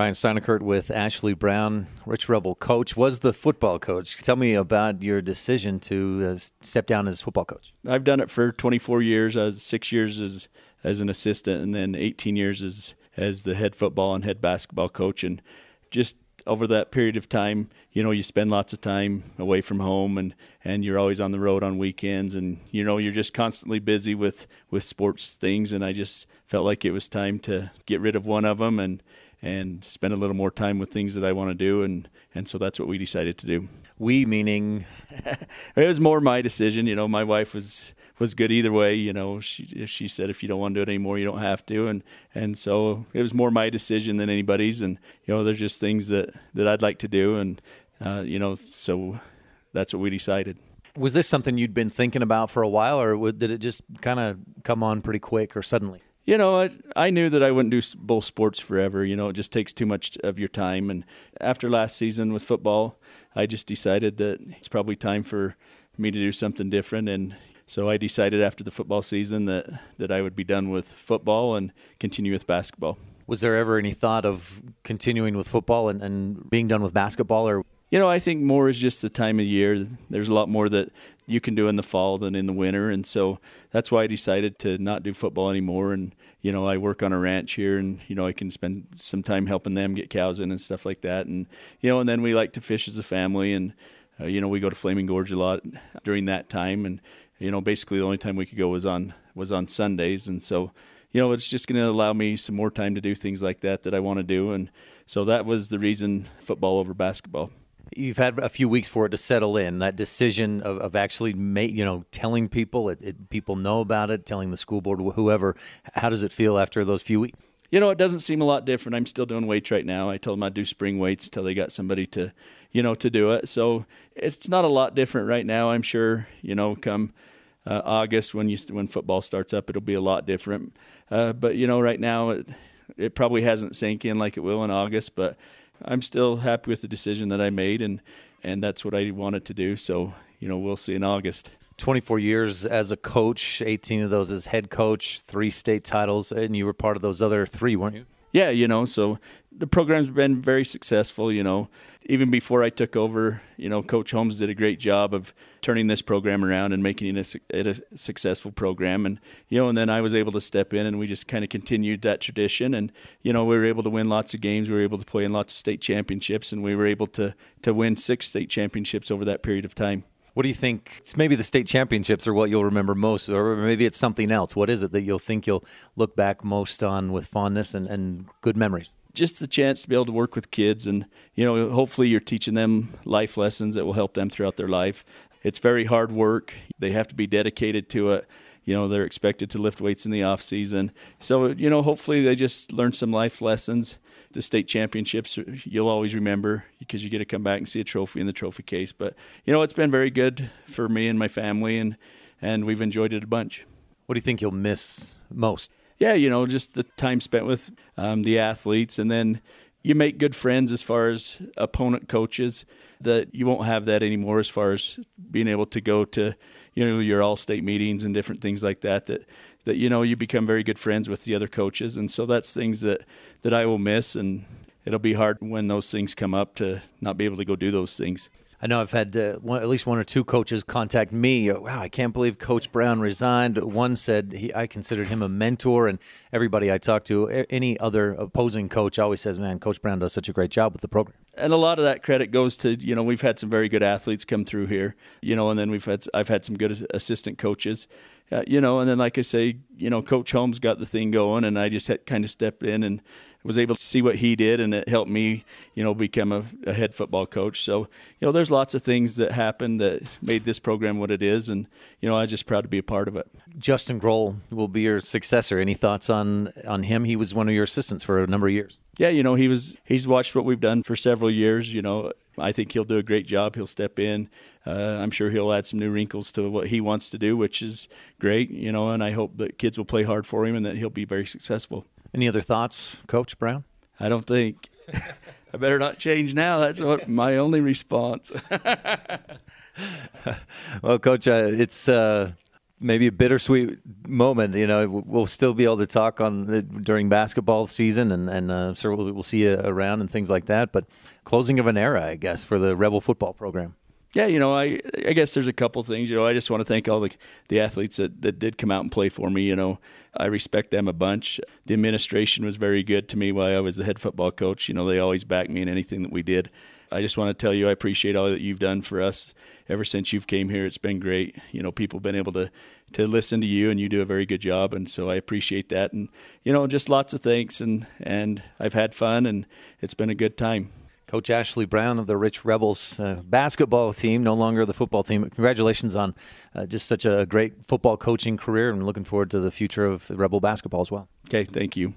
Ryan Steinekert with Ashley Brown, Rich Rebel coach, was the football coach. Tell me about your decision to step down as football coach. I've done it for 24 years. I was 6 years as an assistant, and then 18 years as the head football and head basketball coach. And just over that period of time, you spend lots of time away from home, and you're always on the road on weekends, and you're just constantly busy with sports things. And I just felt like it was time to get rid of one of them and spend a little more time with things that I want to do, and so that's what we decided to do. We meaning? It was more my decision. My wife was good either way. She said if you don't want to do it anymore, you don't have to, and so it was more my decision than anybody's. And there's just things that I'd like to do, and so that's what we decided. Was this something you'd been thinking about for a while, or did it just kind of come on pretty quick or suddenly? I knew that I wouldn't do both sports forever. It just takes too much of your time. And after last season with football, I just decided that it's probably time for me to do something different. And so I decided after the football season that I would be done with football and continue with basketball. Was there ever any thought of continuing with football and being done with basketball? Or I think more is just the time of year. There's a lot more that you can do in the fall than in the winter, and so that's why I decided to not do football anymore. And I work on a ranch here, and I can spend some time helping them get cows in and stuff like that. And and then we like to fish as a family, and we go to Flaming Gorge a lot during that time. And basically the only time we could go was on Sundays, and so it's just going to allow me some more time to do things like that I want to do. And so that was the reason, football over basketball. You've had a few weeks for it to settle in, that decision of actually telling people, people know about it, telling the school board, whoever. How does it feel after those few weeks? It doesn't seem a lot different. I'm still doing weights right now. I told them I'd do spring weights till they got somebody to do it. So it's not a lot different right now. I'm sure, come August when football starts up, it'll be a lot different. But, right now it probably hasn't sank in like it will in August, but I'm still happy with the decision that I made, and that's what I wanted to do. So, we'll see in August. 24 years as a coach, 18 of those as head coach, 3 state titles, and you were part of those other 3, weren't you? Yeah, so the program's been very successful, Even before I took over, Coach Holmes did a great job of turning this program around and making it a successful program. And, and then I was able to step in, and we just kind of continued that tradition. And, we were able to win lots of games. We were able to play in lots of state championships, and we were able to win 6 state championships over that period of time. What do you think? Maybe the state championships are what you'll remember most, or maybe it's something else. What is it that you'll look back most on with fondness and good memories? Just the chance to be able to work with kids, and hopefully you're teaching them life lessons that will help them throughout their life. It's very hard work. They have to be dedicated to it. They're expected to lift weights in the off season. So hopefully they just learn some life lessons. The state championships you'll always remember because you get to come back and see a trophy in the trophy case. But it's been very good for me and my family, and we've enjoyed it a bunch. What do you think you'll miss most? Yeah, just the time spent with the athletes, and then you make good friends as far as opponent coaches that you won't have that anymore as far as being able to go to your all-state meetings and different things like that you become very good friends with the other coaches. And so that's things that I will miss, and it'll be hard when those things come up to not be able to go do those things. I know I've had at least 1 or 2 coaches contact me. Wow, I can't believe Coach Brown resigned. One said I considered him a mentor, and everybody I talk to, any other opposing coach always says, man, Coach Brown does such a great job with the program. And a lot of that credit goes to, we've had some very good athletes come through here, and then I've had some good assistant coaches, and then like I say, Coach Holmes got the thing going, and I just had kind of stepped in and was able to see what he did, and it helped me, become a head football coach. So, there's lots of things that happened that made this program what it is, and, I'm just proud to be a part of it. Justin Grohl will be your successor. Any thoughts on him? He was one of your assistants for a number of years. Yeah, he's watched what we've done for several years. I think he'll do a great job. He'll step in. I'm sure he'll add some new wrinkles to what he wants to do, which is great, and I hope that kids will play hard for him and that he'll be very successful. Any other thoughts, Coach Brown? I don't think. I better not change now. That's my only response. Well, Coach, it's maybe a bittersweet moment. You know, we'll still be able to talk during basketball season, and sure we'll see you around and things like that. But closing of an era, I guess, for the Rebel football program. Yeah, you know, I guess there's a couple things. You know, I just want to thank all the athletes that did come out and play for me. You know, I respect them a bunch. The administration was very good to me while I was the head football coach. You know, they always backed me in anything that we did. I just want to tell you I appreciate all that you've done for us ever since you've came here. It's been great. You know, people have been able to listen to you, and you do a very good job, and so I appreciate that. And, you know, just lots of thanks, and I've had fun, and it's been a good time. Coach Ashley Brown of the Rich Rebels basketball team, no longer the football team. Congratulations on just such a great football coaching career, and looking forward to the future of Rebel basketball as well. Okay, thank you.